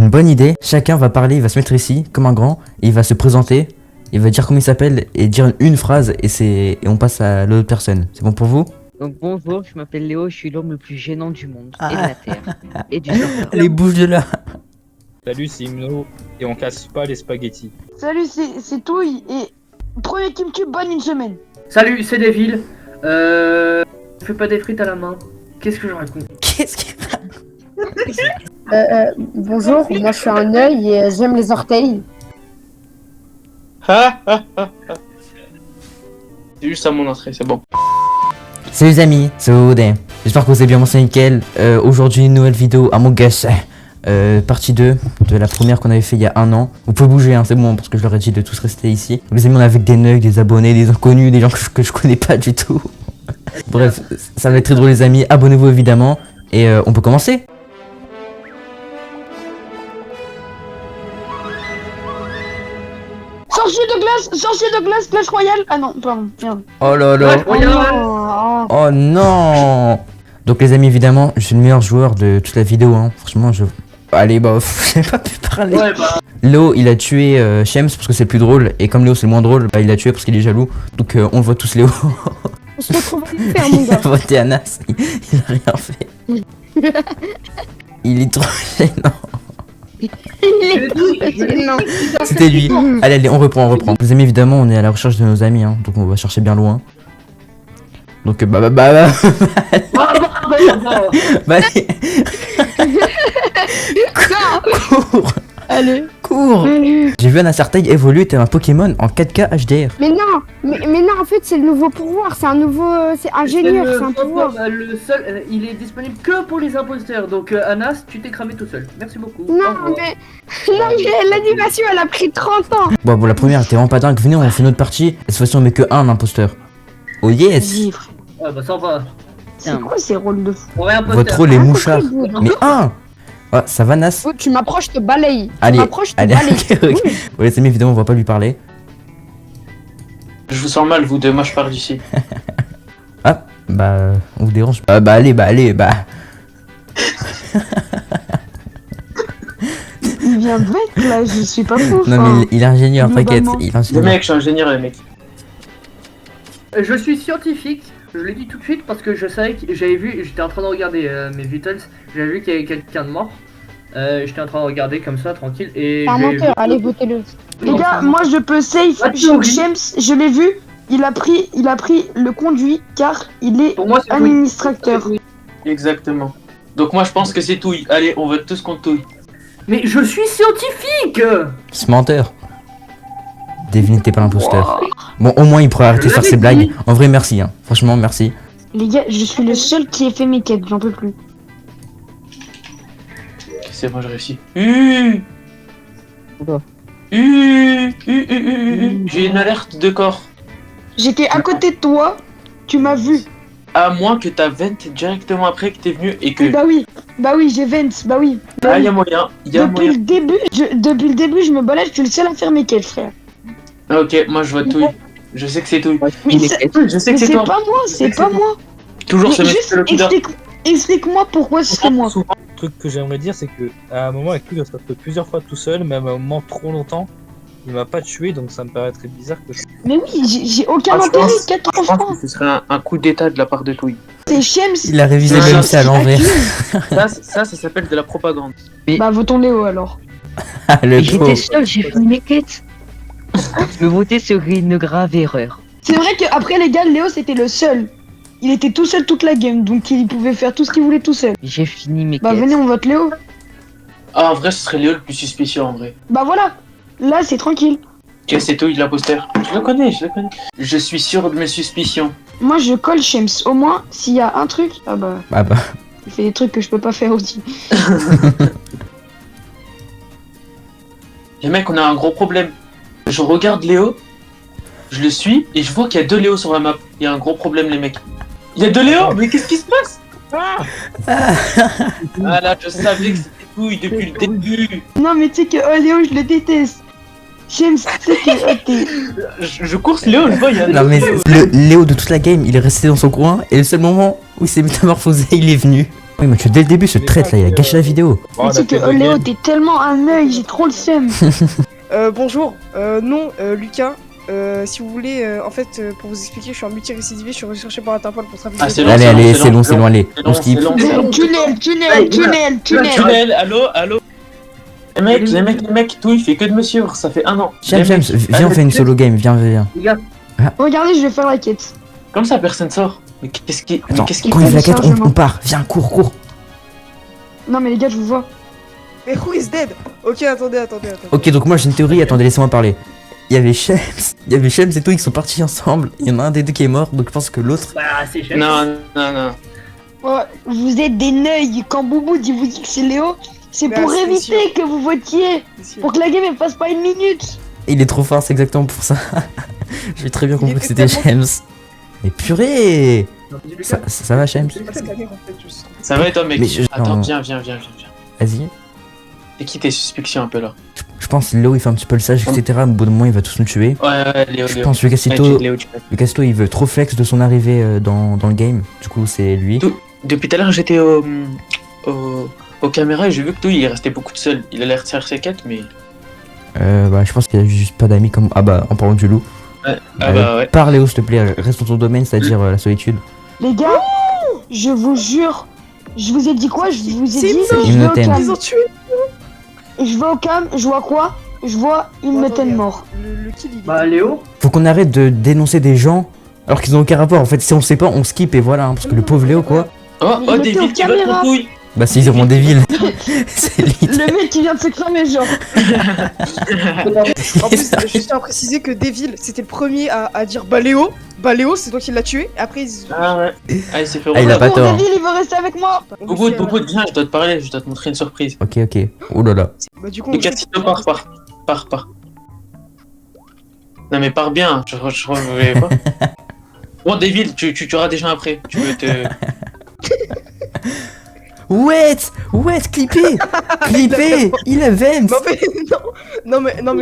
une bonne idée. Chacun va parler, il va se mettre ici, comme un grand, et il va se présenter. Il va dire comment il s'appelle et dire une phrase et on passe à l'autre personne. C'est bon pour vous? Donc bonjour, je m'appelle Léo, je suis l'homme le plus gênant du monde, et de la Terre, et du serveur. Les bouches de là. Salut, c'est Imno et on casse pas les spaghettis. Salut, c'est Touille et premier qui me tue bonne une semaine. Salut, c'est Devil. Je fais pas des frites à la main. Qu'est-ce que je raconte? Qu'est-ce qu'il fait? Bonjour, moi je suis un œil et j'aime les orteils. C'est juste à mon entrée, c'est bon. Salut les amis, c'est Odin. J'espère que vous avez bien pensé nickel. Aujourd'hui une nouvelle vidéo à mon gosse. Partie 2 de la première qu'on avait fait il y a un an. Vous pouvez bouger hein, c'est bon parce que je leur ai dit de tous rester ici. Les amis on est avec des nugs, des abonnés, des inconnus, des gens que je connais pas du tout. Bref, ça va être très drôle les amis, abonnez-vous évidemment. Et on peut commencer. Sorcier de glace, Clash Royale. Ah non, pardon, merde. Oh là là. Oh, Oh non. Donc les amis évidemment, je suis le meilleur joueur de toute la vidéo hein. Franchement je... Allez bah j'ai pas pu parler. Ouais, bah. Léo il a tué Shems parce que c'est le plus drôle. Et comme Léo c'est le moins drôle, bah il l'a tué parce qu'il est jaloux. Donc on le voit tous Léo. On se retrouve à le faire, mon Il a gars. voté Anas, il a rien fait. Il est trop gênant. Non. C'était lui. Allez, on reprend. Les amis, évidemment, on est à la recherche de nos amis, hein, donc on va chercher bien loin. Donc, bah, allez. Cours. Allez. Cours. J'ai vu un Acertail évoluer tel un Pokémon en 4K HDR. Mais non, en fait, c'est le nouveau pouvoir. C'est un nouveau. C'est ingénieur, c'est un pouvoir. Le seul, il est disponible que pour les imposteurs. Donc, Anas, tu t'es cramé tout seul. Merci beaucoup. Au Non, revoir. mais l'animation, elle a pris 30 ans. Bon, la première était vraiment pas dingue. Venez, on fait notre partie. Et cette fois-ci, on met que un imposteur. Oh yes. Ah bah ça va. c'est quoi ces rôles de fou? On va imposteur. Votre rôle est mouchard. Mais un. Oh, ça va, Nas? Tu m'approches, je te balaye. Allez, Tu m'approches, je te allez. balaye. Ok. Oui. Bon, les amis, évidemment, on va pas lui parler. Je vous sens mal, vous deux, moi je pars d'ici. Ah, bah, on vous dérange. Allez. Il vient de mettre là, je suis pas fou. Non, mais il est ingénieur, t'inquiète. globalement. Il est Les ingénieur. mecs, je suis ingénieur, les mecs. Je suis scientifique. Je le dis tout de suite parce que je savais que j'avais vu, j'étais en train de regarder mes vitals, j'avais vu qu'il y avait quelqu'un de mort. J'étais en train de regarder comme ça, tranquille, et C'est un j'ai menteur, vu- allez, votez-le. Les gars, moi je peux safe. Ah, tu oublies. Shems, je l'ai vu. Il a pris le conduit car il est Pour moi, c'est tout. administrateur. Exactement. Donc moi je pense que c'est Touille. Allez, on vote tous contre Touille. Mais je suis scientifique. Ce menteur. Devine n'était pas l'imposteur. Bon, au moins il pourrait arrêter de faire ses blagues. En vrai, merci. Hein. Franchement, merci. Les gars, je suis le seul qui ait fait mes quêtes, j'en peux plus. C'est bon, je réussis. Pourquoi J'ai une alerte de corps. J'étais à côté de toi, tu m'as vu. À moins que t'as vent directement après que t'es venu et que... Bah oui, j'ai Vance, bah oui. Ah, y'a moyen, Depuis le début, je me balade, je suis le seul à faire mes quêtes, frère. Ah, ok, moi je vote Touille. Je sais que c'est Touille. Mais Il est- c'est Je sais mais que c'est c'est toi. pas moi, c'est pas moi. Toujours Mais ce mec juste le leader. explique-moi pourquoi ce serait moi. Le truc que j'aimerais dire, c'est que à un moment, avec lui, on s'est retrouvé plusieurs fois tout seul, même à un moment trop longtemps. Il m'a pas tué, donc ça me paraîtrait bizarre que je. Mais oui, j'ai aucun Ah, je intérêt, pense- 4 Je pense enfants. que ce serait un coup d'état de la part de Touille. C'est Shems. Il a révisé Ouais. le MC à l'envers. Ça s'appelle de la propagande. Bah votons Léo alors. Ah, le J'étais pauvre. seul, j'ai fini mes quêtes. Me voter serait une grave erreur. C'est vrai qu'après les gars, Léo c'était le seul. Il était tout seul toute la game, donc il pouvait faire tout ce qu'il voulait tout seul. J'ai fini mes Bah quêtes. venez, on vote Léo. Ah, en vrai, ce serait Léo le plus suspicieux en vrai. Bah voilà, là c'est tranquille. Ok, c'est Touille l'imposteur. Je le connais. Je suis sûr de mes suspicions. Moi je colle Shems, au moins s'il y a un truc, ah bah Ah bah. il fait des trucs que je peux pas faire aussi. Les mecs, on a un gros problème. Je regarde Léo, je le suis, et je vois qu'il y a 2 Léo sur la map. Il y a un gros problème, les mecs. Il y a 2 Léo. Mais qu'est-ce qui se passe? Ah là, je savais que c'était Touille depuis le début. Non mais tu sais que oh Léo je le déteste. Shems, tu sais que oh, t'es... Je course Léo, je vois, il y a Non, mais le Léo de toute la game, il est resté dans son coin. Et le seul moment où il s'est métamorphosé, il est venu. Oui, mais tu dès le début, ce traître là, il a gâché la vidéo. Oh, Tu sais que Léo, t'es tellement un œil, j'ai trop le seum. Bonjour, non, Lucas. Si vous voulez, en fait, pour vous expliquer, je suis en multi-récidivé, je suis recherché par Interpol pour trafic Ah, de c'est drogue. long, Allez, allez, c'est long, c'est allez. C'est On long, skip. c'est long, c'est long. Tunnel. Allô. Les mecs, tout, il fait que de me suivre, ça fait 1 an. James, viens, on fait une solo game, viens. Les gars, Regardez, je vais faire la quête. Comme ça, personne sort. Mais qu'est-ce qui. Attends, qu'est-ce qui. quand il fait la quête, Téléchargement. on part. Viens, cours. Non, mais les gars, je vous vois. Mais who is dead? Ok, attendez. Ok, donc moi j'ai une théorie, attendez, laissez-moi parler. Il y avait Shems et tout, ils sont partis ensemble. Il y en a un des deux qui est mort, donc je pense que l'autre. bah c'est cher. Non. Oh, vous êtes des neuils. Quand Boubou vous dit que c'est Léo, c'est Mais pour c'est éviter sûr. que vous votiez. Pour que la game elle passe pas 1 minute. Il est trop fort, c'est exactement pour ça. J'ai très bien compris que c'était tellement- Shems. Mais purée! Ça va, Shems? J'ai pas scanné, en fait, juste. Ça va et toi, mec? Mais je- Attends, non. viens. Vas-y. C'est qui tes suspicions un peu là? Je pense que Léo il fait un petit peu le sage, etc. Au bout d'un moment il va tous nous tuer. Ouais, Léo. Je pense que Léo, Lucasito il veut trop flex de son arrivée dans le game. Du coup c'est lui. Depuis tout à l'heure, j'étais aux caméras et j'ai vu que toi, il est resté beaucoup de seul. Il a l'air de faire ses quêtes, mais. Bah je pense qu'il a juste pas d'amis comme. Ah bah en parlant du loup. Ouais. Ah bah ouais. Parle Léo s'il te plaît, reste dans ton domaine, c'est-à-dire la solitude. Les gars, je vous jure, je vous ai dit quoi? Je vous ai C'est dit, Imno. je vais au Imhotep. Ils cam. ont tué. Je vais au cam, je vois quoi? Je vois Imhotep mort. Le kill, il est. Bah Léo, Faut qu'on arrête de dénoncer des gens alors qu'ils ont aucun rapport. En fait, si on sait pas, on skip et voilà. Hein, parce que le pauvre Léo, quoi. Oh, Il des était aux villes qui votent caméras. pour couilles. Bah, s'ils auront des villes. C'est lit. Le mec qui vient de se cramer, genre. En plus, je tiens à préciser que Devil, c'était le premier à dire bah Léo, c'est toi qui l'as tué. Et après, ils. Ah ouais. Ah, il s'est fait Ah, il a pas Bon, tort. David, il veut rester avec moi. Bobo, viens, je dois te parler, je dois te montrer une surprise. Ok. Oh là là. Bah, du coup, Le Cassito, pars. Non, mais pars bien, je revois pas. Bon, Devil, tu tueras des gens après. Tu veux te. Wait, clippé. Il avance. Non, mais non.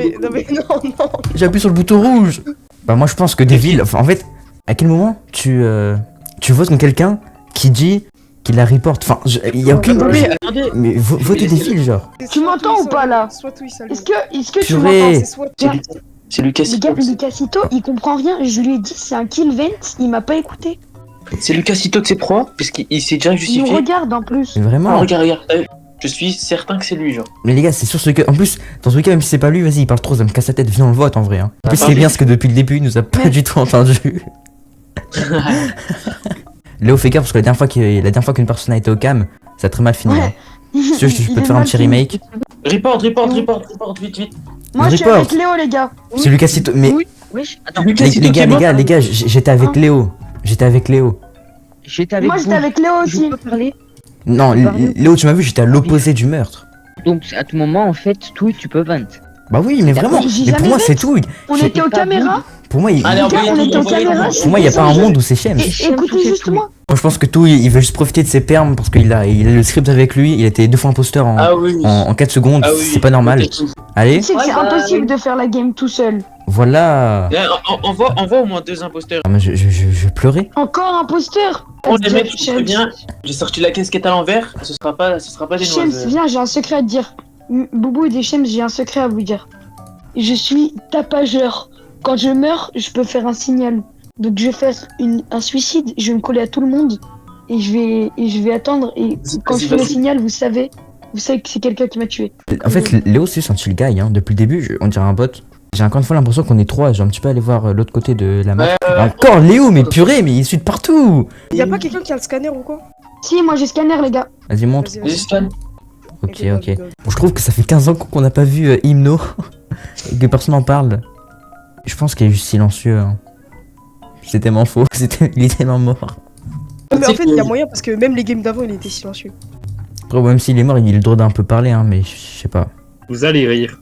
J'ai appuyé sur le bouton rouge. Bah, moi, je pense que des villes. Enfin, en fait, à quel moment tu votes contre quelqu'un qui dit qu'il la reporte? Enfin, il y a aucune. Mais attendez. Mais votez des villes, genre. Tu m'entends ou pas, là? Soit tout, il s'allume. Est-ce que tu Purée. m'entends? C'est soit C'est Lucas. Les gars, Lucasito, il comprend rien. Je lui ai dit c'est un kill vent, il m'a pas écouté. C'est Lucas Cito que c'est pro, puisqu'il s'est déjà Il nous justifié. regarde en plus. Mais vraiment. Ah, regarde. Je suis certain que c'est lui, genre. Mais les gars, c'est sûr ce que. En plus, dans ce cas, même si c'est pas lui, vas-y, il parle trop, ça me casse la tête, viens on le vote en vrai. Hein. En plus, Ah, c'est bien parce que depuis le début, il nous a pas du tout entendu. Léo, fais gaffe parce que la dernière fois qu'une personne a été au cam, ça a très mal fini. Hein. Si tu veux, je peux te faire un petit remake. Report, vite. Moi, je suis Report. avec Léo, les gars. C'est Lucas Cito. Mais Wesh, attends, Lucas les Cito qui est mort. gars, j'étais avec Léo. J'étais avec Léo. j'étais avec Moi, vous. j'étais avec Léo Je aussi. peux parler. Non, Mario. Léo, tu m'as vu, j'étais à l'opposé du meurtre. Donc à tout moment, en fait, tout tu peux vent. Bah oui, mais vraiment. J'ai Mais pour jamais moi, fait. c'est tout. On J'ai- était aux pas caméras. Pour moi, il- Allez, Les gars, on était aux caméras. pour moi, il y a pas un monde où c'est Shems. Et écoutez juste moi. Moi, je pense que tout, il veut juste profiter de ses permes parce qu'il a le script avec lui. Il a été 2 fois imposteur en, Ah oui. en 4 secondes. Ah oui. C'est pas normal. Allez, Tu sais que c'est impossible de faire la game tout seul. voilà. On voit au moins 2 imposteurs. Ah, mais je pleurais. Encore imposteur. Bon, les mecs, tu sais bien, j'ai sorti la casquette à l'envers, ce sera pas des Shems, noises. viens, j'ai un secret à te dire. Boubou et des Shems, j'ai un secret à vous dire. Je suis tapageur. Quand je meurs, je peux faire un signal. Donc je vais faire un suicide, je vais me coller à tout le monde et je vais attendre. Et quand je fais le signal, vous savez que c'est quelqu'un qui m'a tué. En fait, Léo, c'est juste un chill guy. Hein. Depuis le début, on dirait un bot. J'ai encore une fois l'impression qu'on est 3. J'ai un petit peu aller voir l'autre côté de la map. Encore Léo, mais purée, mais il suit de partout. Y'a pas quelqu'un qui a le scanner ou quoi? Si, moi j'ai scanner, les gars. Vas-y, montre. Vas-y, scan. Ok. Bon, je trouve que ça fait 15 ans qu'on n'a pas vu Hymno et que personne n'en parle. Je pense qu'il est juste silencieux. Hein. C'est tellement faux. Il est tellement mort. Mais en fait, y'a moyen parce que même les games d'avant, il était silencieux. Après, même s'il est mort, il a le droit d'un peu parler, hein, mais je sais pas. Vous allez rire.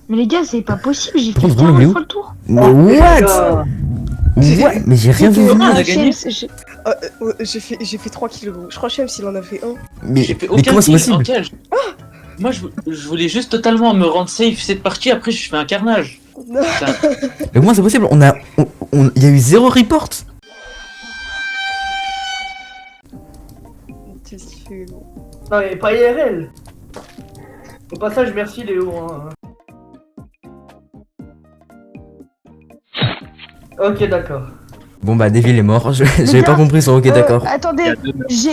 Mais les gars, c'est pas possible, j'ai fait Par contre, vraiment, 40 il est où fois le tour. Mais what? Mais j'ai rien vu C'est que, venir. on a gagné. Shems, J'ai fait 3 kills gros. Je crois Shems il en a fait 1. Mais J'ai fait mais aucun comment c'est kill, possible? aucun. Moi, je voulais juste totalement me rendre safe cette partie, après je fais un carnage. Mais comment c'est possible? Il y a eu 0 report. qu'est-ce qu'il fait, gros? Non, mais pas IRL. Au passage, merci Léo. Hein. Ok, d'accord. Bon bah Devil est mort, j'avais pas compris son ok d'accord. Attendez, j'ai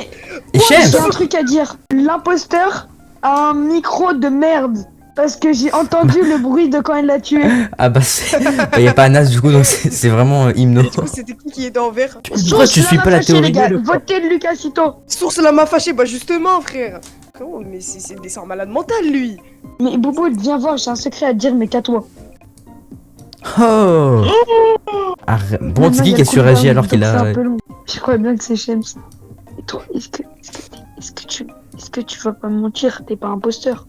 Et j'ai Shems un truc à dire. L'imposteur a un micro de merde. Parce que j'ai entendu le bruit de quand il l'a tué. Ah bah c'est... Bah, y a pas Anas du coup donc c'est vraiment Hymno. Du coup, c'était qui était en vert? Pourquoi tu suis pas la fâché, les théorie? gars. Votez Lucasito. Source la m'a fâché, bah justement, frère. Comment? Mais c'est un malade mental, lui. Mais Bobo, viens voir, j'ai un secret à te dire, mais qu'à toi. Oh Arrête. Bon c'est qui a suragi alors qu'il C'est a... un peu long. Je crois bien que c'est Shems. Et toi, est-ce que tu vas pas me mentir? T'es pas imposteur.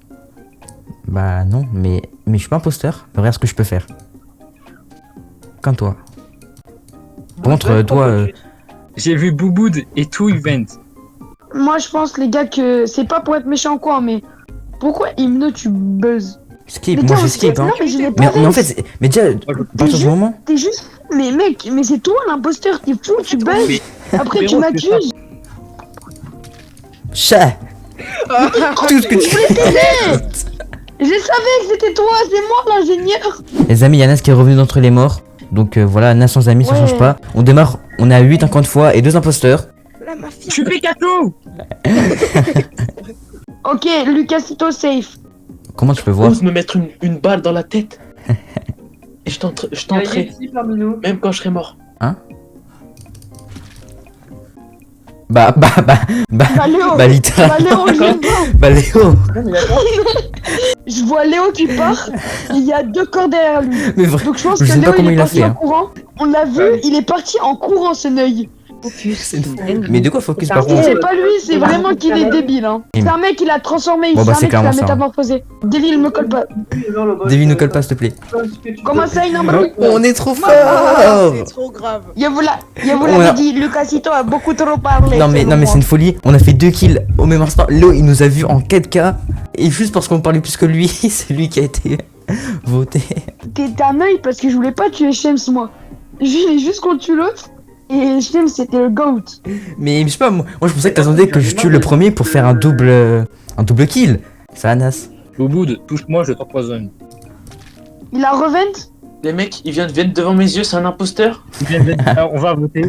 Bah non, mais je suis pas imposteur. Regarde ce que je peux faire. Comme toi. Contre toi... J'ai vu Bouboud et tout event. Moi, je pense, les gars, que c'est pas pour être méchant quoi, mais pourquoi Hymno tu buzzes? Skip, Mais moi gars, je skip hein. Non, mais je l'ai pas Mais en fait. fait, mais déjà, à partir du moment... T'es juste. Mais mec, mais c'est toi l'imposteur, t'es fou, tu buzzes. Après, tu frérot, m'accuses. Chat Tout ce que tu fais. Je savais que c'était toi, c'est moi l'ingénieur. Les amis, Yanas qui est revenu d'entre les morts. Donc voilà, Nas sans amis, ça Ouais. change pas. On démarre, on est à 8 encore une fois et 2 imposteurs. La mafia. Je suis Pikachu. Ok, Lucasito safe. Comment tu peux voir? Ose me mettre une balle dans la tête. Et je tenterai, Ici parmi nous. même quand je serai mort. Bah Léo. littéralement. Léo, je viens de voir. Bah Léo. Je vois Léo qui part. Il y a 2 corps derrière lui. Mais vrai. Donc je pense Je que sais pas Léo comment il est il a parti fait, en hein. courant. On l'a vu, il est parti en courant ce neuil. C'est Mais de quoi focus par Et contre? c'est pas lui, c'est vraiment qu'il est débile. Hein. C'est un mec qui l'a transformé, Bon, c'est bah, un c'est mec qui l'a clairement ça, hein. métamorphosé. Devil me colle pas. Devine ne colle pas s'il te plaît. Comment ça, il en bas? On est trop Ah, fort. c'est trop grave. Je vous On l'avais a- dit, Lucasito a beaucoup trop parlé. Non mais selon moi. c'est une folie. On a fait 2 kills au même instant. Léo il nous a vu en 4K. Et juste parce qu'on parlait plus que lui, c'est lui qui a été voté. T'es un œil parce que je voulais pas tuer Shems moi. Je voulais juste qu'on tue l'autre. Et Shems c'était le GOAT. Mais je sais pas, moi je pensais que t'attendais que je tue le premier pour faire un double kill. C'est Anas. Bouboud, touche-moi, je t'empoisonne. Il a revent. Les mecs, ils viennent devant mes yeux, c'est un imposteur. Alors, on va voter.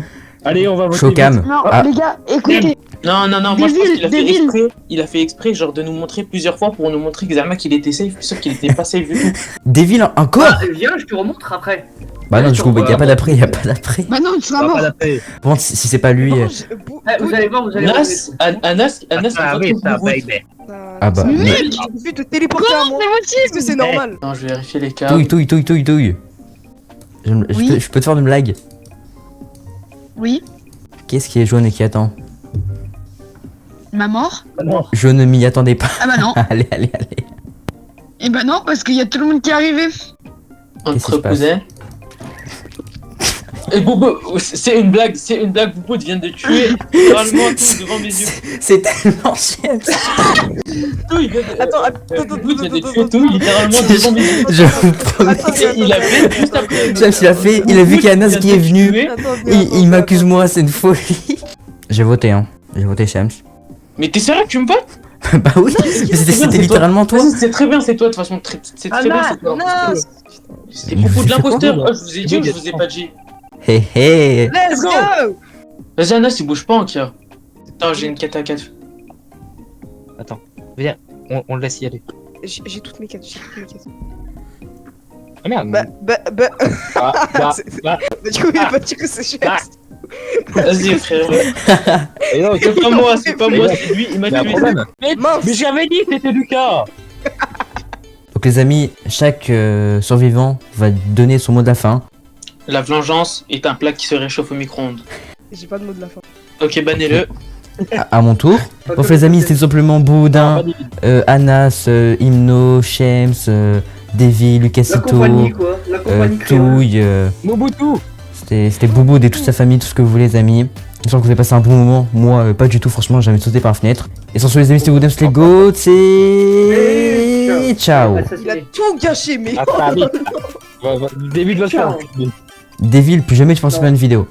Allez, on va voter. Chocam. Non, Ah. les gars, écoutez. Non, moi je pense Devil, qu'il a fait Devil. exprès. Il a fait exprès, genre, de nous montrer plusieurs fois pour nous montrer que Zama qu'il était safe, sauf qu'il était pas safe du tout. Devil encore. Ah, viens, je te remontre après. Bah non du coup y a pas d'après, Bah non, tu seras On va mort. pas la paix. Bon si c'est pas lui. Vous allez voir, vous allez voir. Anas, il Ah oui, vote ça, Bouboud. baby. Ah bah. Mec, j'ai vu te téléporter à moi. Est-ce que c'est normal? Non, je vais vérifier les cas. Touille. Oui. Je peux te faire une blague. Oui, Qu'est-ce qui est jaune et qui attend? ma mort. Non. Je ne m'y attendais pas. Ah bah non. Allez. Et bah non, parce qu'il y a tout le monde qui est arrivé. Qu'est-ce qui Entre se passe? cousins. Et Bobo, c'est une blague, Bobo vient de tuer littéralement tout devant mes yeux. C'est tellement chiant. Tout, il vient de... Attends, Bobo vient de tuer tout littéralement devant mes yeux. Je vous promets. Et il a fait juste après. James, il a vu qu'il y a Anas qui est venu. Attends, Il m'accuse moi, c'est une folie. J'ai voté, hein. J'ai voté Shams. Mais t'es sérieux que tu me votes? Bah oui, mais c'était littéralement toi. Vas-y, c'est très bien, c'est toi de toute façon. C'est très bien, c'est toi. C'est Mais propos vous de faites quoi, l'imposteur. Oh, je vous ai dit ou je vous ai pas dit? Hé hé. Let's go! Vas-y, Anas, il bouge pas en kia. Attends, j'ai une 4 à 4. Attends, viens, on le laisse y aller. J'ai toutes mes cartes, Ah merde. Bah, du coup, il a pas dit que c'est cher. Vas-y, frère. Et non, C'est pas moi, c'est lui, il m'a Il y a un tué. problème. Mince. Mais j'avais dit que c'était Lucas. Donc les amis, chaque survivant va donner son mot de la fin. La vengeance est un plat qui se réchauffe au micro-ondes. J'ai pas de mot de la fin. Ok, bannez-le. À mon tour. Bon les amis, c'était tout simplement Boudin, Anas, Hymno, Shems, Davy, La Lucasito, compagnie quoi. La compagnie créole. Touille. Mobutu. C'était Bouboud et toute sa famille, tout ce que vous voulez les amis. J'espère que vous avez passé un bon moment. Moi, pas du tout, franchement, j'ai envie de sauter par la fenêtre. Et sans ce les amis, c'était Woodhams les goats, c'est... Ciao. Il a tout gâché, mais. Ah, ça arrive. Début de votre Ciao. fin. Devil, plus jamais tu penses à une vidéo.